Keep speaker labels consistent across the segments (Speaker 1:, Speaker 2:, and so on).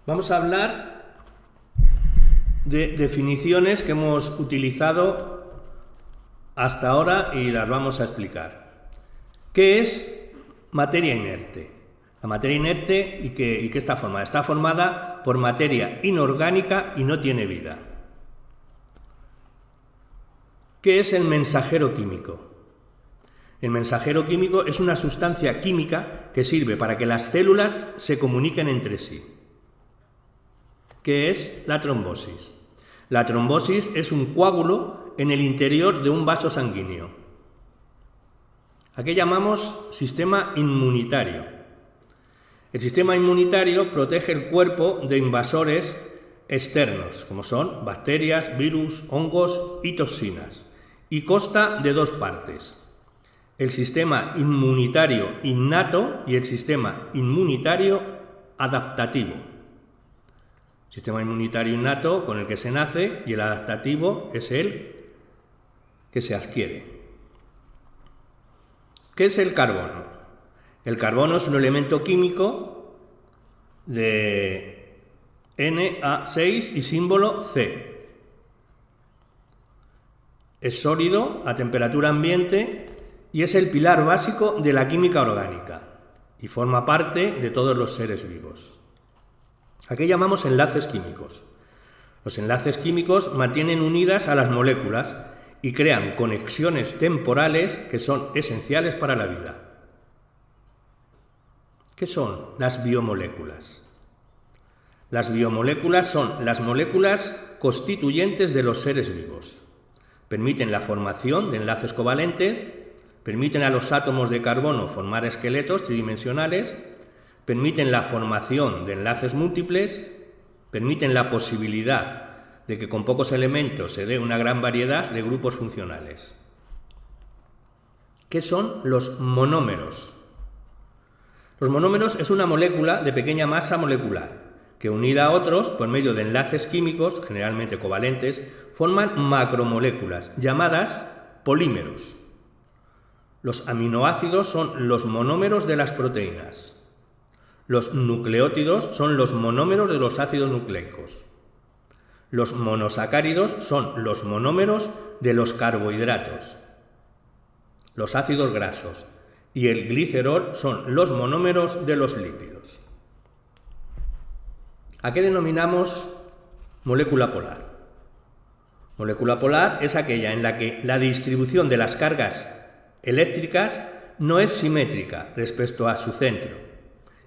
Speaker 1: Vamos a hablar de definiciones que hemos utilizado hasta ahora y las vamos a explicar. ¿Qué es materia inerte? La materia inerte, ¿y qué está formada? Está formada por materia inorgánica y no tiene vida. ¿Qué es el mensajero químico? El mensajero químico es una sustancia química que sirve para que las células se comuniquen entre sí. ¿Qué es la trombosis? La trombosis es un coágulo en el interior de un vaso sanguíneo. ¿A qué llamamos sistema inmunitario? El sistema inmunitario protege el cuerpo de invasores externos, como son bacterias, virus, hongos y toxinas, y consta de dos partes: el sistema inmunitario innato y el sistema inmunitario adaptativo. Sistema inmunitario innato con el que se nace y el adaptativo es el que se adquiere. ¿Qué es el carbono? El carbono es un elemento químico de Na6 y símbolo C. Es sólido a temperatura ambiente y es el pilar básico de la química orgánica y forma parte de todos los seres vivos. ¿A qué llamamos enlaces químicos? Los enlaces químicos mantienen unidas a las moléculas y crean conexiones temporales que son esenciales para la vida. ¿Qué son las biomoléculas? Las biomoléculas son las moléculas constituyentes de los seres vivos. Permiten la formación de enlaces covalentes, permiten a los átomos de carbono formar esqueletos tridimensionales, permiten la formación de enlaces múltiples, permiten la posibilidad de que con pocos elementos se dé una gran variedad de grupos funcionales. ¿Qué son los monómeros? Los monómeros es una molécula de pequeña masa molecular que, unida a otros por medio de enlaces químicos, generalmente covalentes, forman macromoléculas llamadas polímeros. Los aminoácidos son los monómeros de las proteínas. Los nucleótidos son los monómeros de los ácidos nucleicos. Los monosacáridos son los monómeros de los carbohidratos. Los ácidos grasos y el glicerol son los monómeros de los lípidos. ¿A qué denominamos molécula polar? Molécula polar es aquella en la que la distribución de las cargas eléctricas no es simétrica respecto a su centro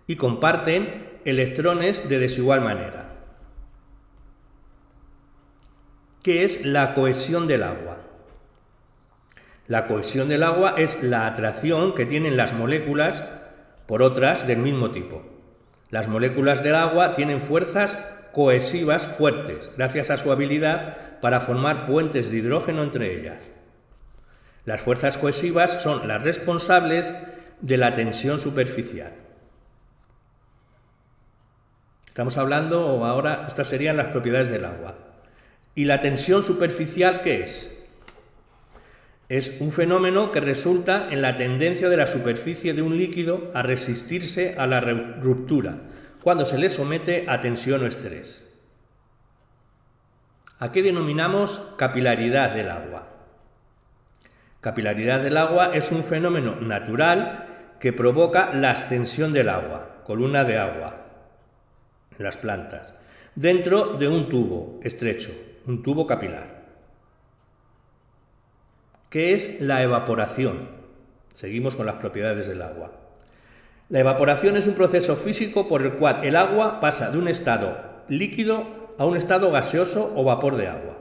Speaker 1: y comparten electrones de desigual manera. ¿Qué es la cohesión del agua? La cohesión del agua es la atracción que tienen las moléculas por otras del mismo tipo. Las moléculas del agua tienen fuerzas cohesivas fuertes, gracias a su habilidad para formar puentes de hidrógeno entre ellas. Las fuerzas cohesivas son las responsables de la tensión superficial. Estamos hablando ahora, estas serían las propiedades del agua. ¿Y la tensión superficial qué es? Es un fenómeno que resulta en la tendencia de la superficie de un líquido a resistirse a la ruptura cuando se le somete a tensión o estrés. ¿A qué denominamos capilaridad del agua? Capilaridad del agua es un fenómeno natural que provoca la ascensión del agua, columna de agua, en las plantas, dentro de un tubo estrecho, un tubo capilar. ¿Qué es la evaporación? Seguimos con las propiedades del agua. La evaporación es un proceso físico por el cual el agua pasa de un estado líquido a un estado gaseoso o vapor de agua.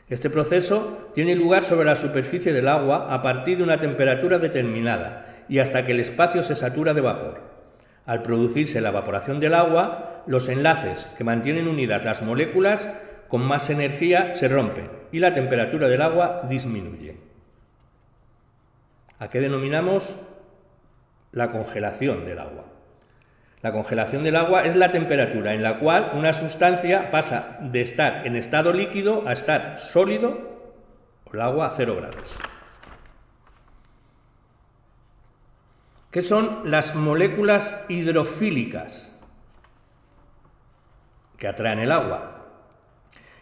Speaker 1: Este proceso tiene lugar sobre la superficie del agua a partir de una temperatura determinada y hasta que el espacio se satura de vapor. Al producirse la evaporación del agua, los enlaces que mantienen unidas las moléculas con más energía se rompen y la temperatura del agua disminuye. ¿A qué denominamos la congelación del agua? La congelación del agua es la temperatura en la cual una sustancia pasa de estar en estado líquido a estar sólido, o el agua a 0 grados. ¿Qué son las moléculas hidrofílicas? que atraen el agua.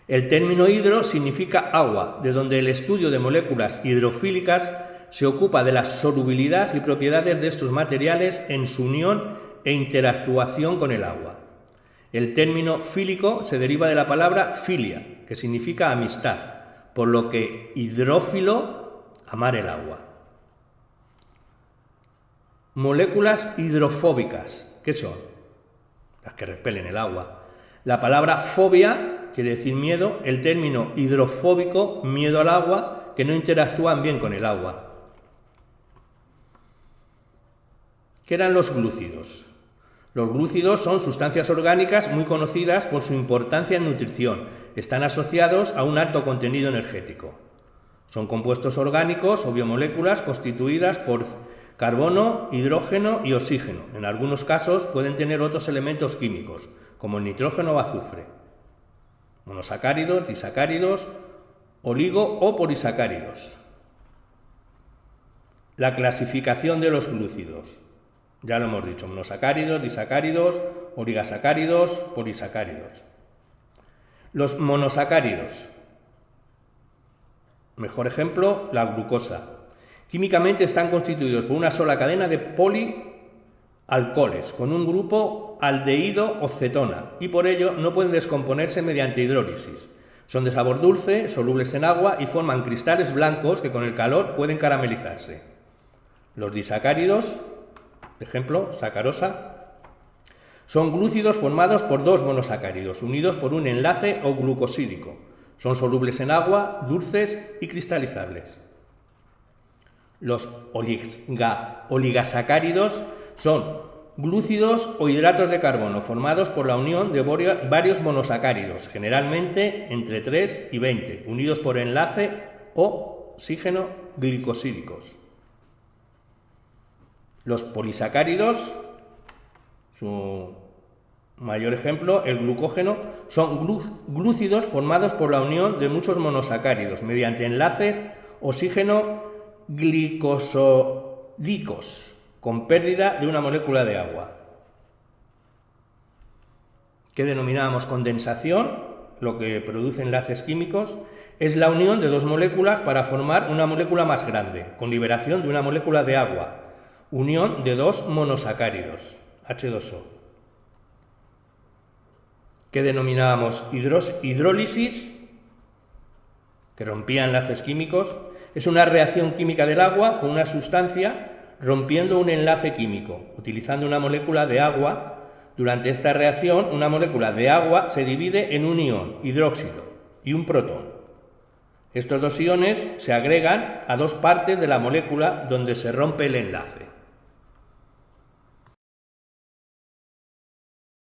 Speaker 1: El término hidro significa agua, de donde el estudio de moléculas hidrofílicas se ocupa de la solubilidad y propiedades de estos materiales en su unión e interactuación con el agua. El término fílico se deriva de la palabra filia, que significa amistad, por lo que hidrófilo, amar el agua. Moléculas hidrofóbicas, ¿qué son? Las que repelen el agua. La palabra fobia quiere decir miedo, el término hidrofóbico, miedo al agua, que no interactúan bien con el agua. ¿Qué eran los glúcidos? Los glúcidos son sustancias orgánicas muy conocidas por su importancia en nutrición. Están asociados a un alto contenido energético. Son compuestos orgánicos o biomoléculas constituidas por carbono, hidrógeno y oxígeno. En algunos casos pueden tener otros elementos químicos, como el nitrógeno o azufre. Monosacáridos, disacáridos, oligo o polisacáridos. La clasificación de los glúcidos. Ya lo hemos dicho, monosacáridos, disacáridos, oligosacáridos, polisacáridos. Los monosacáridos. Mejor ejemplo, la glucosa. Químicamente están constituidos por una sola cadena de polialcoholes, con un grupo aldehído o cetona, y por ello no pueden descomponerse mediante hidrólisis. Son de sabor dulce, solubles en agua y forman cristales blancos que con el calor pueden caramelizarse. Los disacáridos, ejemplo, sacarosa, son glúcidos formados por dos monosacáridos, unidos por un enlace o glucosídico. Son solubles en agua, dulces y cristalizables. Los oligosacáridos son glúcidos o hidratos de carbono formados por la unión de varios monosacáridos, generalmente entre 3 y 20, unidos por enlace o oxígeno glicosídicos. Los polisacáridos, su mayor ejemplo, el glucógeno, son glúcidos formados por la unión de muchos monosacáridos mediante enlaces oxígeno glicosídicos con pérdida de una molécula de agua. ¿Qué denominamos condensación? Lo que produce enlaces químicos es la unión de dos moléculas para formar una molécula más grande, con liberación de una molécula de agua. Unión de dos monosacáridos, H2O. ¿Qué denominábamos hidrólisis? Que rompía enlaces químicos. Es una reacción química del agua con una sustancia rompiendo un enlace químico, utilizando una molécula de agua. Durante esta reacción, una molécula de agua se divide en un ion, hidróxido, y un protón. Estos dos iones se agregan a dos partes de la molécula donde se rompe el enlace.